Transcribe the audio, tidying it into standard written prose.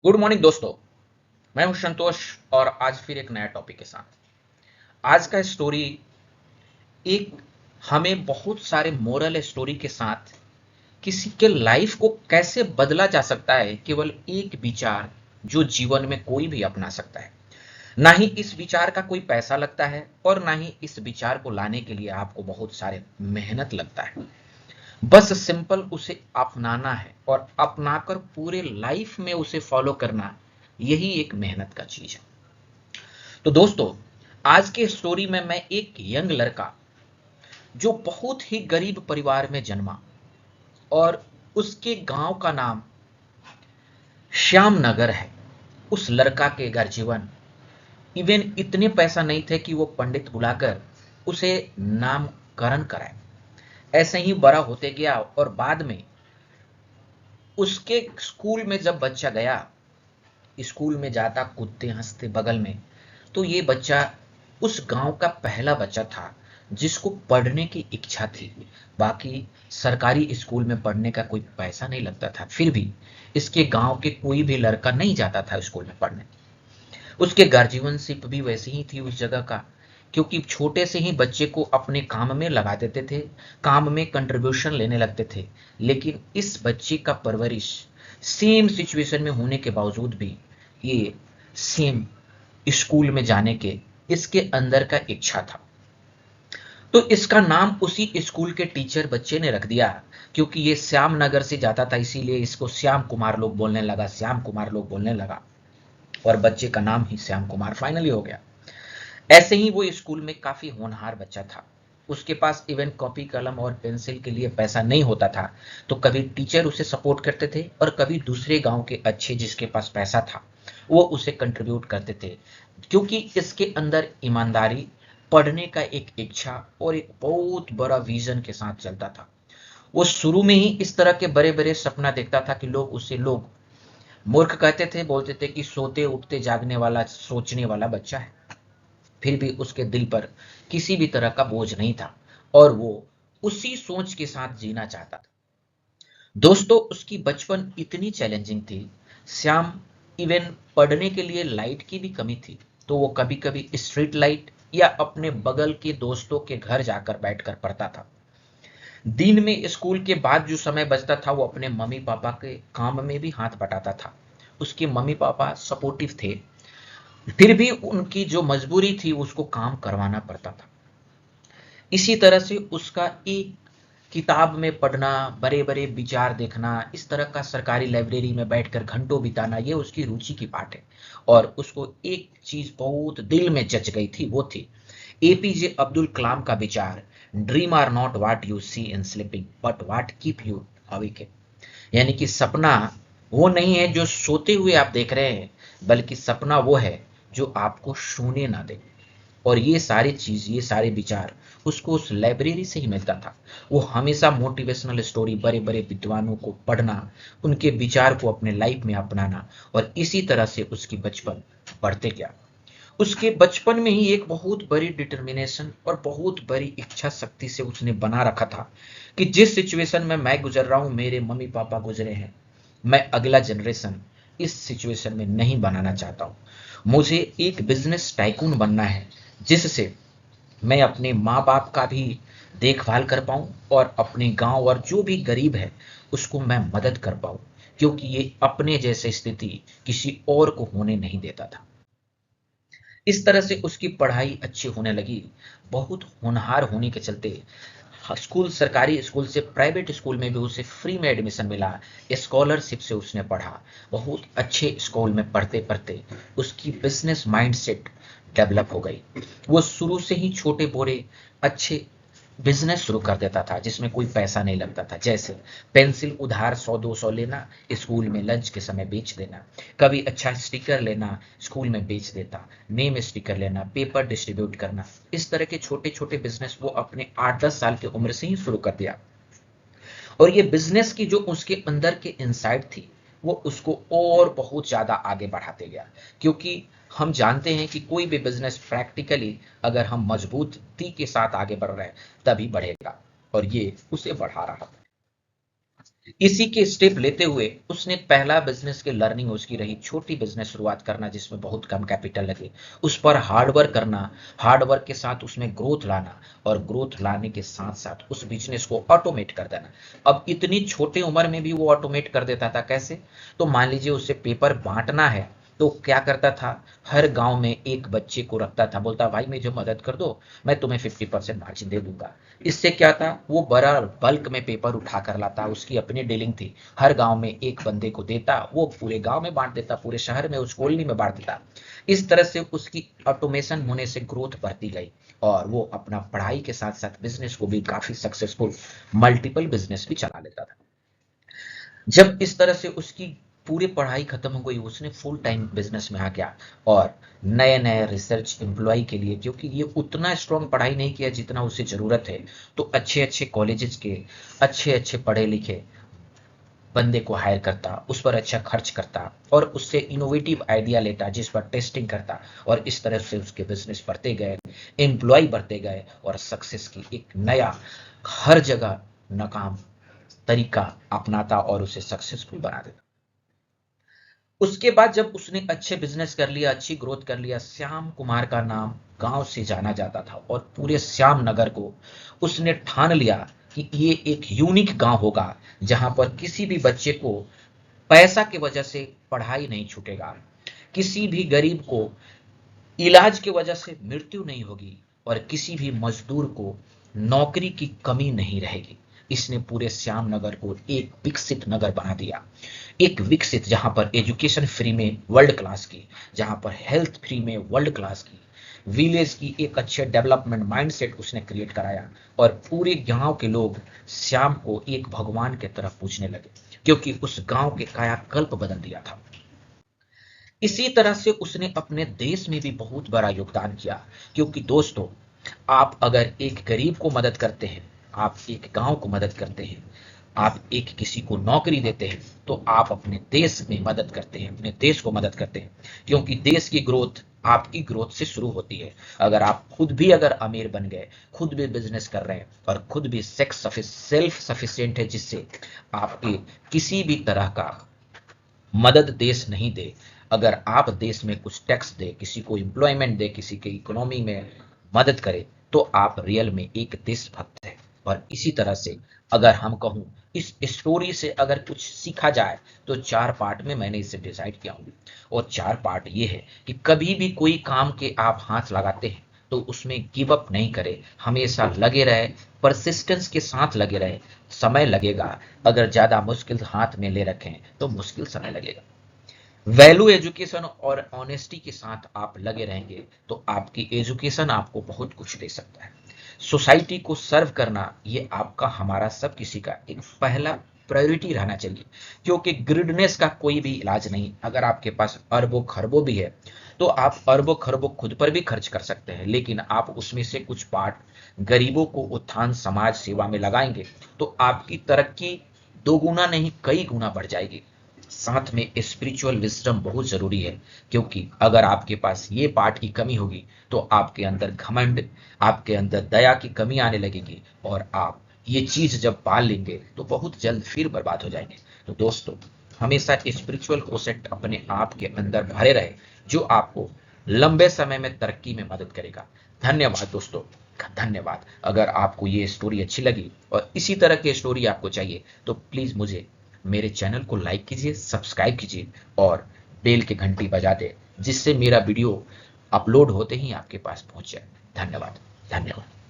Good morning दोस्तों। मैं हूं संतोष और आज फिर एक नया टॉपिक के साथ। आज का स्टोरी एक हमें बहुत सारे मोरल स्टोरी के साथ किसी के लाइफ को कैसे बदला जा सकता है केवल एक विचार जो जीवन में कोई भी अपना सकता है। ना ही इस विचार का कोई पैसा लगता है और ना ही इस विचार को लाने के लिए आपको बहुत सारे मेहनत लगता है। बस सिंपल उसे अपनाना है और अपनाकर पूरे लाइफ में उसे फॉलो करना, यही एक मेहनत का चीज है। तो दोस्तों, आज के स्टोरी में मैं एक यंग लड़का जो बहुत ही गरीब परिवार में जन्मा और उसके गांव का नाम श्याम नगर है। उस लड़का के घर जीवन इवन इतने पैसा नहीं थे कि वो पंडित बुलाकर उसे नामकरण कराए। ऐसे ही बड़ा होते गया और बाद में उसके स्कूल में जब बच्चा गया, स्कूल में जाता कूदते हंसते बगल में, तो ये बच्चा उस गांव का पहला बच्चा था जिसको पढ़ने की इच्छा थी। बाकी सरकारी स्कूल में पढ़ने का कोई पैसा नहीं लगता था, फिर भी इसके गांव के कोई भी लड़का नहीं जाता था स्कूल में पढ़ने। उसके गार्जियनशिप भी वैसे ही थी उस जगह का, क्योंकि छोटे से ही बच्चे को अपने काम में लगा देते थे, काम में कंट्रीब्यूशन लेने लगते थे। लेकिन इस बच्चे का परवरिश सेम सिचुएशन में होने के बावजूद भी ये सेम स्कूल में जाने के इसके अंदर का इच्छा था। तो इसका नाम उसी स्कूल के टीचर बच्चे ने रख दिया, क्योंकि ये श्याम नगर से जाता था इसीलिए इसको श्याम कुमार लोग बोलने लगा, श्याम कुमार लोग बोलने लगा और बच्चे का नाम ही श्याम कुमार फाइनली हो गया। ऐसे ही वो स्कूल में काफी होनहार बच्चा था। उसके पास इवन कॉपी कलम और पेंसिल के लिए पैसा नहीं होता था, तो कभी टीचर उसे सपोर्ट करते थे और कभी दूसरे गांव के अच्छे जिसके पास पैसा था वो उसे कंट्रीब्यूट करते थे, क्योंकि इसके अंदर ईमानदारी, पढ़ने का एक इच्छा और एक बहुत बड़ा विजन के साथ चलता था। वो शुरू में ही इस तरह के बड़े बड़े सपना देखता था कि लोग मूर्ख कहते थे, बोलते थे कि सोते उठते जागने वाला सोचने वाला बच्चा है। फिर भी उसके दिल पर किसी भी तरह का बोझ नहीं था और वो उसी सोच के साथ जीना चाहता था। दोस्तों, उसकी बचपन इतनी चैलेंजिंग थी। श्याम इवन पढ़ने के लिए लाइट की भी कमी थी, तो वो कभी कभी स्ट्रीट लाइट या अपने बगल के दोस्तों के घर जाकर बैठकर पढ़ता था। दिन में स्कूल के बाद जो समय बचता था वो अपने मम्मी पापा के काम में भी हाथ बटाता था। उसके मम्मी पापा सपोर्टिव थे, फिर भी उनकी जो मजबूरी थी उसको काम करवाना पड़ता था। इसी तरह से उसका एक किताब में पढ़ना, बड़े बड़े विचार देखना, इस तरह का सरकारी लाइब्रेरी में बैठकर घंटों बिताना, ये उसकी रुचि की बात है। और उसको एक चीज बहुत दिल में जच गई थी, वो थी एपीजे अब्दुल कलाम का विचार, dream are not what you see in sleeping but what keep you awake. यानी कि सपना वो नहीं है जो सोते हुए आप देख रहे हैं, बल्कि सपना वो है जो आपको सोने ना दे। और ये सारी चीज, ये सारे विचार उसको उस लाइब्रेरी से ही मिलता था। वो हमेशा मोटिवेशनल स्टोरी, बड़े बड़े विद्वानों को पढ़ना, उनके विचार को अपने लाइफ में अपनाना, और इसी तरह से उसकी बचपन बढ़ते गया। उसके बचपन में ही एक बहुत बड़ी डिटर्मिनेशन और बहुत बड़ी इच्छा शक्ति से उसने बना रखा था कि जिस सिचुएशन में मैं गुजर रहा हूं, मेरे मम्मी पापा गुजरे हैं, मैं अगला जनरेशन इस सिचुएशन में नहीं बनाना चाहता हूं। मुझे एक बिजनेस टाइकून बनना है जिससे मैं अपने माँ बाप का भी देखभाल कर पाऊं और अपने गांव और जो भी गरीब है उसको मैं मदद कर पाऊं, क्योंकि ये अपने जैसे स्थिति किसी और को होने नहीं देता था। इस तरह से उसकी पढ़ाई अच्छी होने लगी। बहुत होनहार होने के चलते स्कूल, सरकारी स्कूल से प्राइवेट स्कूल में भी उसे फ्री में एडमिशन मिला। स्कॉलरशिप से उसने पढ़ा। बहुत अच्छे स्कूल में पढ़ते पढ़ते उसकी बिजनेस माइंडसेट डेवलप हो गई। वो शुरू से ही छोटे बोरे अच्छे बिजनेस शुरू कर देता था जिसमें कोई पैसा नहीं लगता था, जैसे पेंसिल उधार 100-200 लेना, स्कूल में लंच के समय बेच देना, कभी अच्छा स्टिकर लेना, स्कूल में बेच देता, नेम स्टिकर लेना, पेपर डिस्ट्रीब्यूट करना। इस तरह के छोटे छोटे बिजनेस वो अपने 8-10 साल की उम्र से ही शुरू कर दिया। और ये बिजनेस की जो उसके अंदर के इनसाइट थी वो उसको और बहुत ज्यादा आगे बढ़ाते गया, क्योंकि हम जानते हैं कि कोई भी बिजनेस प्रैक्टिकली अगर हम मजबूती के साथ आगे बढ़ रहे हैं तभी बढ़ेगा, और ये उसे बढ़ा रहा था। इसी के स्टेप लेते हुए उसने पहला बिजनेस के लर्निंग उसकी रही छोटी बिजनेस शुरुआत करना जिसमें बहुत कम कैपिटल लगे, उस पर हार्डवर्क करना, हार्डवर्क के साथ उसमें ग्रोथ लाना और ग्रोथ लाने के साथ साथ उस बिजनेस को ऑटोमेट कर देना। अब इतनी छोटी उम्र में भी वो ऑटोमेट कर देता था। कैसे? तो मान लीजिए उसे पेपर बांटना है, तो क्या करता था, हर गांव में एक बच्चे को रखता था, बोलता भाई मुझे मदद कर दो, मैं तुम्हें 50% मार्जिन दे दूंगा। इससे क्या था, वो बड़ा बल्क में पेपर उठा कर लाता, उसकी अपनी डीलिंग थी, हर गांव में एक बंदे को देता, वो पूरे गांव में बांट देता, पूरे शहर में उस कॉलोनी में बांट देता। इस तरह से उसकी ऑटोमेशन होने से ग्रोथ बढ़ती गई और वो अपना पढ़ाई के साथ साथ बिजनेस को भी काफी सक्सेसफुल मल्टीपल बिजनेस भी चला लेता था। जब इस तरह से उसकी पूरी पढ़ाई खत्म हो गई, उसने फुल टाइम बिजनेस में आ गया और नए नए रिसर्च एम्प्लॉय के लिए, क्योंकि ये उतना स्ट्रांग पढ़ाई नहीं किया जितना उसे जरूरत है, तो अच्छे अच्छे कॉलेजेस के अच्छे अच्छे पढ़े लिखे बंदे को हायर करता, उस पर अच्छा खर्च करता और उससे इनोवेटिव आइडिया लेता जिस पर टेस्टिंग करता, और इस तरह से उसके बिजनेस बढ़ते गए, एम्प्लॉय बढ़ते गए और सक्सेस की एक नया हर जगह नाकाम तरीका अपनाता और उसे सक्सेसफुल बना देता। उसके बाद जब उसने अच्छे बिजनेस कर लिया, अच्छी ग्रोथ कर लिया, श्याम कुमार का नाम गांव से जाना जाता था और पूरे श्याम नगर को उसने ठान लिया कि ये एक यूनिक गांव होगा जहां पर किसी भी बच्चे को पैसा की वजह से पढ़ाई नहीं छूटेगा, किसी भी गरीब को इलाज की वजह से मृत्यु नहीं होगी और किसी भी मजदूर को नौकरी की कमी नहीं रहेगी। इसने पूरे श्याम नगर को एक विकसित नगर बना दिया, एक विकसित जहां पर एजुकेशन फ्री में वर्ल्ड क्लास की, जहां पर हेल्थ फ्री में वर्ल्ड क्लास की, विलेज की एक अच्छे डेवलपमेंट माइंडसेट उसने क्रिएट कराया और पूरे गांव के लोग श्याम को एक भगवान की तरह पूजने लगे क्योंकि उस गांव के कायाकल्प बदल दिया था। इसी तरह से उसने अपने देश में भी बहुत बड़ा योगदान किया, क्योंकि दोस्तों, आप अगर एक गरीब को मदद करते हैं, आप एक गांव को मदद करते हैं, आप एक किसी को नौकरी देते हैं, तो आप अपने देश में मदद करते हैं, अपने देश को मदद करते हैं, क्योंकि देश की ग्रोथ आपकी ग्रोथ से शुरू होती है। अगर आप खुद भी अगर अमीर बन गए, खुद भी बिजनेस कर रहे हैं और खुद भी सेल्फ सफिशिएंट है, जिससे आपके किसी भी तरह का मदद देश नहीं दे, अगर आप देश में कुछ टैक्स दे, किसी को एम्प्लॉयमेंट दे, किसी के इकोनॉमी में मदद करे, तो आप रियल में एक देशभक्त है। और इसी तरह से अगर हम कहूं, इस स्टोरी से अगर कुछ सीखा जाए तो 4 पार्ट में मैंने इसे डिसाइड किया हूं। और 4 पार्ट ये है कि कभी भी कोई काम के आप हाथ लगाते हैं तो उसमें गिव अप नहीं करें, हमेशा लगे रहे, परसिस्टेंस के साथ लगे रहे। समय लगेगा, अगर ज्यादा मुश्किल हाथ में ले रखें तो मुश्किल समय लगेगा। वैल्यू एजुकेशन और ऑनेस्टी के साथ आप लगे रहेंगे तो आपकी एजुकेशन आपको बहुत कुछ दे सकता है। सोसाइटी को सर्व करना ये आपका, हमारा, सब किसी का एक पहला प्रायोरिटी रहना चाहिए, क्योंकि ग्रिडनेस का कोई भी इलाज नहीं। अगर आपके पास अरबों खरबों भी है तो आप अरबों खरबों खुद पर भी खर्च कर सकते हैं, लेकिन आप उसमें से कुछ पार्ट गरीबों को उत्थान समाज सेवा में लगाएंगे तो आपकी तरक्की 2 गुना नहीं कई गुना बढ़ जाएगी। साथ में स्पिरिचुअल विजडम बहुत जरूरी है, क्योंकि अगर आपके पास ये पार्ट की कमी होगी तो आपके अंदर घमंड, आपके अंदर दया की कमी आने लगेगी और आप ये चीज जब पाल लेंगे तो बहुत जल्द फिर बर्बाद हो जाएंगे। तो दोस्तों, हमेशा स्पिरिचुअल कोसेट अपने आप के अंदर भरे रहे, जो आपको लंबे समय में तरक्की में मदद करेगा। धन्यवाद दोस्तों, धन्यवाद। अगर आपको ये स्टोरी अच्छी लगी और इसी तरह की स्टोरी आपको चाहिए तो प्लीज मुझे, मेरे चैनल को लाइक कीजिए, सब्सक्राइब कीजिए और बेल की घंटी बजा दे, जिससे मेरा वीडियो अपलोड होते ही आपके पास पहुंच जाए। धन्यवाद, धन्यवाद।